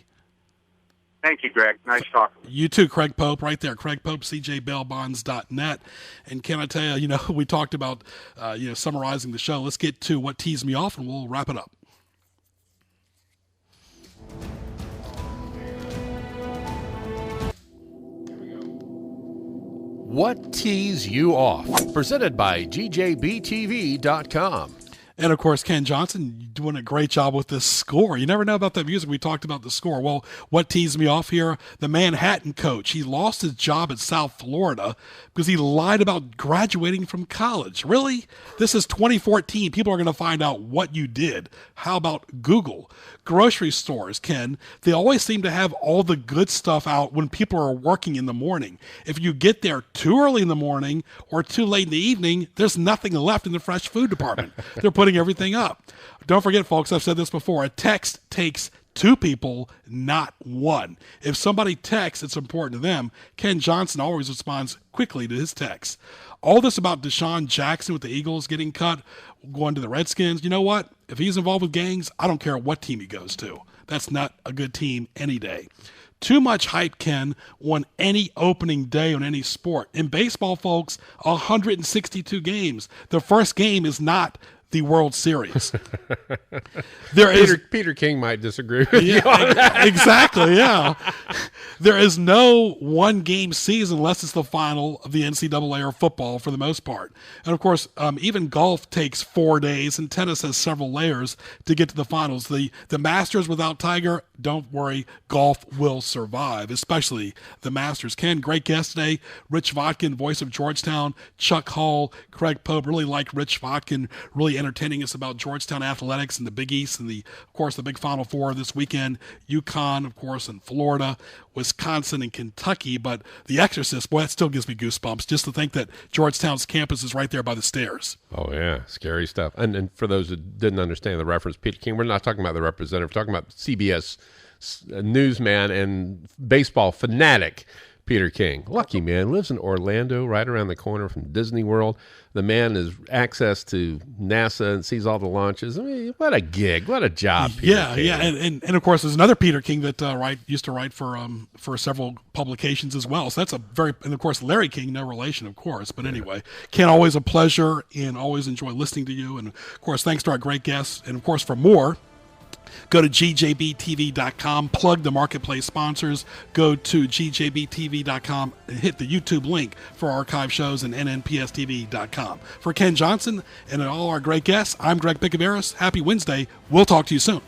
Thank you, Greg. Nice talking. You too, Craig Pope, right there. Craig Pope, cjbailbonds.net. And can I tell you, we talked about, summarizing the show. Let's get to what teased me off, and we'll wrap it up. What Tees You Off? Presented by GJBTV.com. And, of course, Ken Johnson doing a great job with this score. You never know about that music. We talked about the score. Well, what teased me off here, the Manhattan coach, he lost his job at South Florida because he lied about graduating from college. Really? This is 2014. People are going to find out what you did. How about Google? Grocery stores, Ken, they always seem to have all the good stuff out when people are working in the morning. If you get there too early in the morning or too late in the evening, there's nothing left in the fresh food department. They're putting everything up. Don't forget, folks, I've said this before, a text takes two people, not one. If somebody texts, it's important to them. Ken Johnson always responds quickly to his texts. All this about Deshaun Jackson with the Eagles getting cut, going to the Redskins, you know what? If he's involved with gangs, I don't care what team he goes to. That's not a good team any day. Too much hype, Ken, on any opening day on any sport. In baseball, folks, 162 games. The first game is not the World Series. Peter King might disagree with you on that. Exactly, yeah. There is no one-game season unless it's the final of the NCAA or football for the most part. And, of course, even golf takes 4 days, and tennis has several layers to get to the finals. The Masters without Tiger, don't worry, golf will survive, especially the Masters. Ken, great guest today. Rich Vodkin, voice of Georgetown. Chuck Hall, Craig Pope. Really like Rich Vodkin, really entertaining us about Georgetown athletics and the Big East and, of course, the big Final Four this weekend. UConn, of course, and Florida, Wisconsin, and Kentucky. But The Exorcist, boy, that still gives me goosebumps just to think that Georgetown's campus is right there by the stairs. Oh, yeah, scary stuff. And for those that didn't understand the reference, Peter King, we're not talking about the representative. We're talking about CBS newsman and baseball fanatic Peter King. Lucky man, lives in Orlando, right around the corner from Disney World. The man has access to NASA and sees all the launches. I mean, what a gig, what a job, Peter King. Yeah, and of course, there's another Peter King that used to write for several publications as well. So that's and of course, Larry King, no relation, of course. But anyway, Ken, always a pleasure, and always enjoy listening to you. And of course, thanks to our great guests, and of course, for more, Go to gjbtv.com, plug the marketplace sponsors, go to gjbtv.com, hit the YouTube link for archive shows and nnpstv.com. For Ken Johnson and all our great guests, I'm Greg Picaveras. Happy Wednesday. We'll talk to you soon.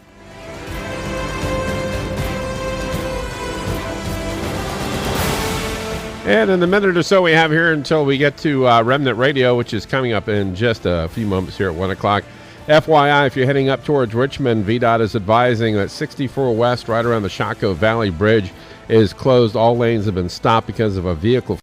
And in the minute or so we have here until we get to Remnant Radio, which is coming up in just a few moments here at 1 o'clock. FYI, if you're heading up towards Richmond, VDOT is advising that 64 West, right around the Shockoe Valley Bridge, is closed. All lanes have been stopped because of a vehicle